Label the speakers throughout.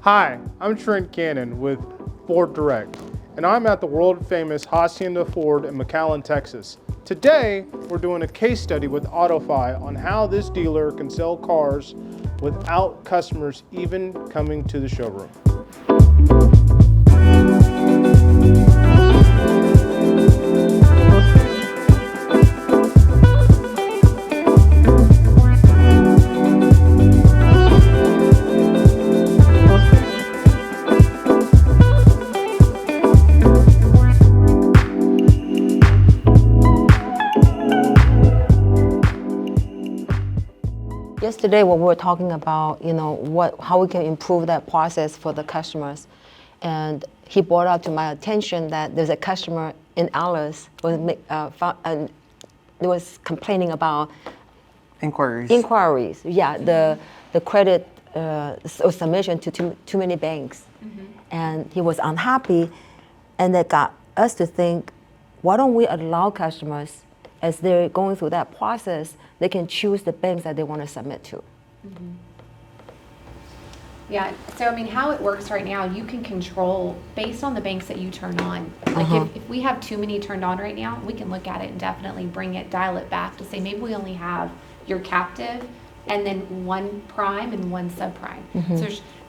Speaker 1: Hi, I'm Trent Cannon with FordDirect, and I'm at the world-famous Hacienda Ford in McAllen, Texas. Today, we're doing a case study with AutoFi on how this dealer can sell cars without customers even coming to the showroom.
Speaker 2: Yesterday, when we were talking about, how we can improve that process for the customers, and he brought up to my attention that there's a customer in Alice was complaining about inquiries. Yeah, the credit submission to too many banks, and he was unhappy, and that got us to think, why don't we allow customers, as they're going through that process, they can choose the banks that they want to submit to.
Speaker 3: Mm-hmm. Yeah, so how it works right now, you can control based on the banks that you turn on. Like if we have too many turned on right now, we can look at it and definitely dial it back to say maybe we only have your captive and then one prime and one subprime.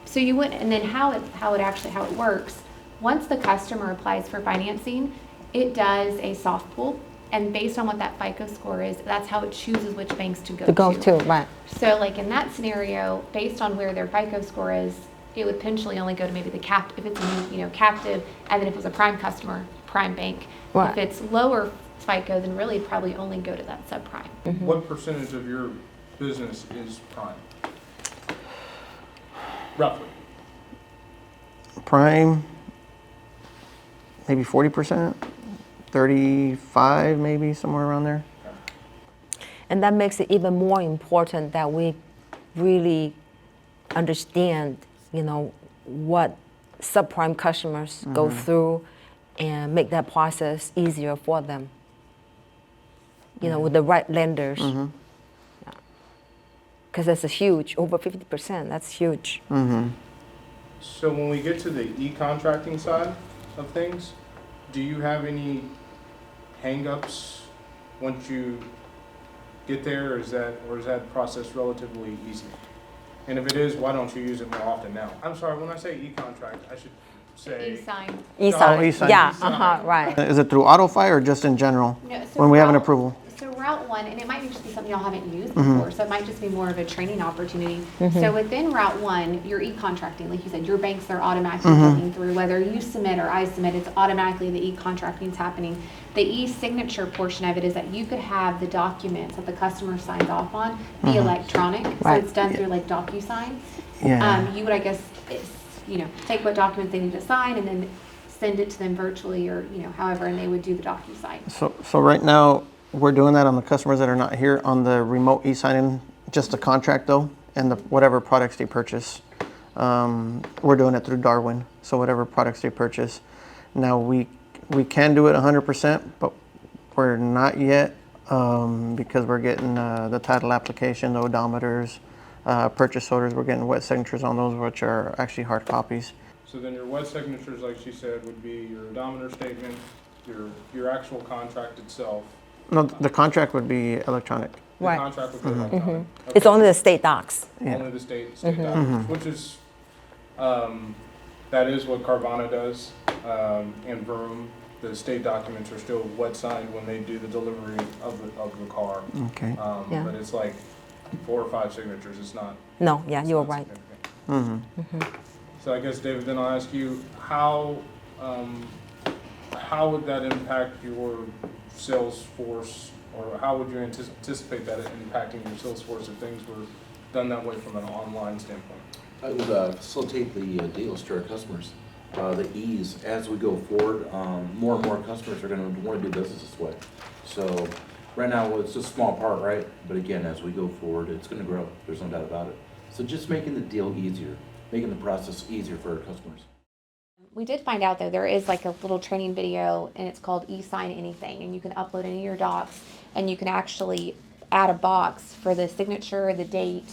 Speaker 3: So you wouldn't, and then how it works, once the customer applies for financing, it does a soft pull. And based on what that FICO score is, that's how it chooses which banks to go to.
Speaker 2: Right.
Speaker 3: So like in that scenario, based on where their FICO score is, it would potentially only go to maybe the captive, if it's a new, captive, and then if it's a prime customer, prime bank.
Speaker 2: Right.
Speaker 3: If it's lower FICO, then really probably only go to that subprime.
Speaker 1: What percentage of your business is prime? Roughly.
Speaker 4: Prime, maybe 40%. 35, maybe somewhere around there.
Speaker 2: And that makes it even more important that we really understand, what subprime customers go through, and make that process easier for them. With the right lenders. Because that's a huge, over 50%. That's huge.
Speaker 1: So when we get to the e-contracting side of things, do you have any hang-ups once you get there, or is that process relatively easy? And if it is, why don't you use it more often now? I'm sorry, when I say e-contract, I should say
Speaker 3: ESign.
Speaker 4: ESign.
Speaker 2: Yeah, right.
Speaker 4: Is it through AutoFi or just in general?
Speaker 3: No, so
Speaker 4: when we have an approval?
Speaker 3: So Route 1, and it might just be something y'all haven't used before, so it might just be more of a training opportunity. So within Route 1, you're e-contracting, like you said, your banks are automatically going through, whether you submit or I submit, it's automatically the e-contracting is happening. The e-signature portion of it is that you could have the documents that the customer signs off on be electronic, so it's done through like DocuSign.
Speaker 4: Yeah.
Speaker 3: You would, I guess, take what documents they need to sign and then send it to them virtually or, however, and they would do the DocuSign.
Speaker 4: So right now, we're doing that on the customers that are not here on the remote e-signing, just the contract though, and whatever products they purchase. We're doing it through Darwin, so whatever products they purchase. Now we can do it 100%, but we're not yet because we're getting the title application, the odometers, purchase orders. We're getting wet signatures on those, which are actually hard copies.
Speaker 1: So then your wet signatures, like she said, would be your odometer statement, your actual contract itself.
Speaker 4: No, the contract would be electronic.
Speaker 1: The
Speaker 2: Right.
Speaker 1: contract would be electronic. Okay.
Speaker 2: It's only the state docs.
Speaker 4: Yeah.
Speaker 1: Only the state documents, which is, that is what Carvana does, and Vroom. The state documents are still wet signed when they do the delivery of the car.
Speaker 4: Okay.
Speaker 2: Yeah.
Speaker 1: But it's like 4 or 5 signatures. It's not.
Speaker 2: No, yeah,
Speaker 1: it's
Speaker 2: you're
Speaker 1: not
Speaker 2: right.
Speaker 1: significant. So I guess, David, then I'll ask you, how would that impact your sales force, or how would you anticipate that impacting your sales force if things were done that way from an online standpoint?
Speaker 5: I would facilitate the deals to our customers. The ease as we go forward, more and more customers are going to want to do business this way. So right now, it's a small part, right? But again, as we go forward, it's going to grow. There's no doubt about it. So just making the deal easier, making the process easier for our customers.
Speaker 3: We did find out though, there is like a little training video and it's called ESign Anything, and you can upload any of your docs and you can actually add a box for the signature, the date,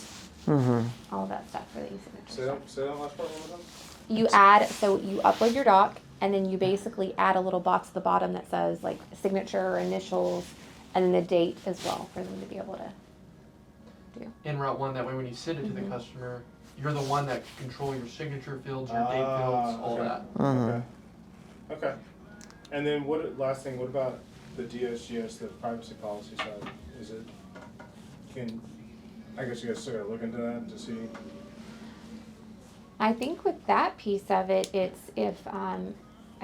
Speaker 3: all of that stuff for the e-signature.
Speaker 1: Say that last part one more time.
Speaker 3: You add, so you upload your doc, and then you basically add a little box at the bottom that says like signature or initials, and then the date as well for them to be able to do.
Speaker 6: In Route 1, that way when you send it to the customer, you're the one that can control your signature fields, your date fields, all
Speaker 1: okay.
Speaker 6: that.
Speaker 1: Okay. Okay. And then last thing, what about the DSGS, the privacy policy side? Is it, I guess you guys still gotta look into that to see.
Speaker 3: I think with that piece of it, it's if, I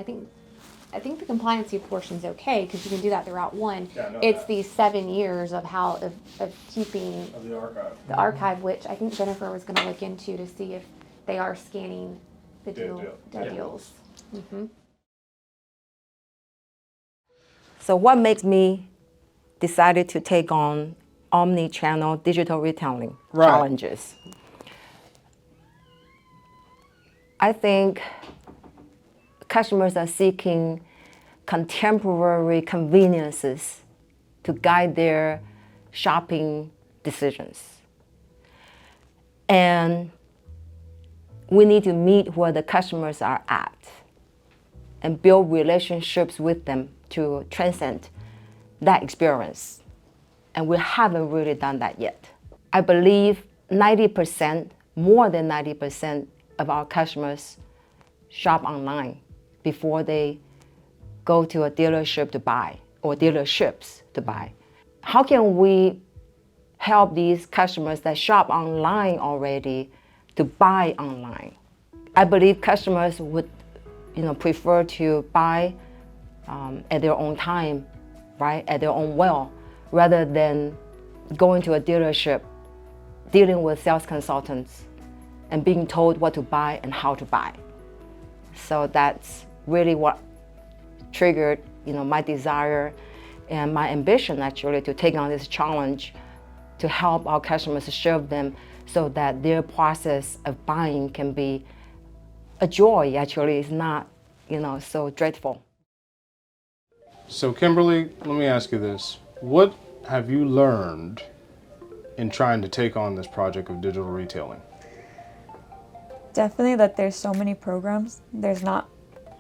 Speaker 3: think the compliancy portion's okay, because you can do that throughout one.
Speaker 1: Yeah, I know
Speaker 3: It's
Speaker 1: that.
Speaker 3: these 7 years of of keeping
Speaker 1: Of the archive.
Speaker 3: the archive, which I think Jennifer was gonna look into to see if they are scanning the deals. Mm-hmm.
Speaker 2: So what makes me decided to take on omni-channel digital retailing challenges? I think customers are seeking contemporary conveniences to guide their shopping decisions. And we need to meet where the customers are at and build relationships with them to transcend that experience. And we haven't really done that yet. I believe 90%, more than 90% of our customers shop online before they go to a dealership to buy or dealerships to buy. How can we help these customers that shop online already to buy online? I believe customers would prefer to buy at their own time, right, at their own will, rather than going to a dealership, dealing with sales consultants, and being told what to buy and how to buy. So that's really what triggered, my desire and my ambition actually to take on this challenge to help our customers, to serve them so that their process of buying can be a joy. Actually, it's not, so dreadful.
Speaker 1: So Kimberly, let me ask you this. What have you learned in trying to take on this project of digital retailing?
Speaker 7: Definitely that there's so many programs. There's not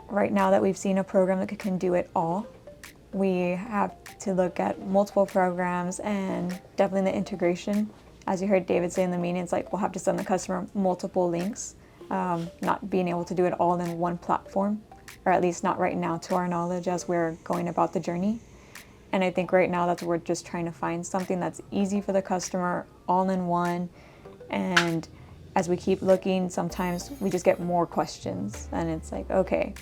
Speaker 7: right now that we've seen a program that can do it all. We have to look at multiple programs and definitely the integration. As you heard David say in the meeting, it's like we'll have to send the customer multiple links, not being able to do it all in one platform, or at least not right now to our knowledge as we're going about the journey. And I think right now that we're just trying to find something that's easy for the customer, all in one. And as we keep looking, sometimes we just get more questions, and it's like, okay,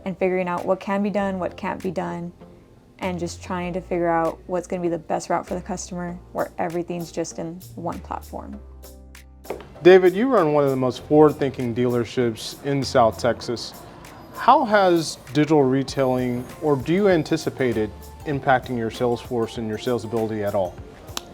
Speaker 7: and figuring out what can be done, what can't be done, and just trying to figure out what's going to be the best route for the customer where everything's just in one platform.
Speaker 1: David, you run one of the most forward-thinking dealerships in South Texas. How has digital retailing, or do you anticipate it impacting your sales force and your sales ability at all?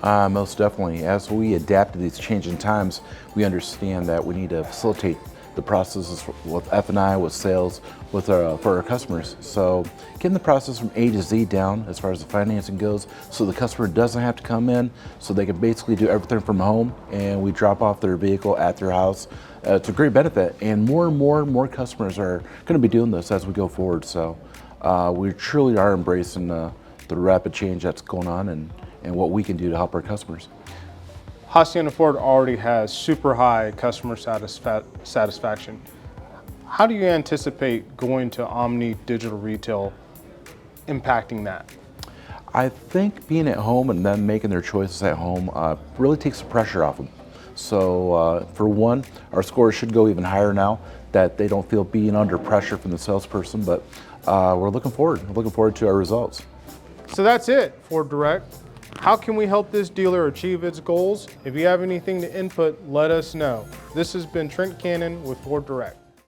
Speaker 5: Most definitely. As we adapt to these changing times, we understand that we need to facilitate the processes with F&I, with sales, for our customers. So getting the process from A to Z down as far as the financing goes, so the customer doesn't have to come in, so they can basically do everything from home, and we drop off their vehicle at their house. It's a great benefit, and more customers are going to be doing this as we go forward. So we truly are embracing the rapid change that's going on and what we can do to help our customers.
Speaker 1: Hacienda Ford already has super high customer satisfaction. How do you anticipate going to omni digital retail impacting that?
Speaker 5: I think being at home and them making their choices at home really takes the pressure off them. So for one, our scores should go even higher now that they don't feel being under pressure from the salesperson, but we're looking forward to our results.
Speaker 1: So that's it, FordDirect. How can we help this dealer achieve its goals? If you have anything to input, let us know. This has been Trent Cannon with FordDirect.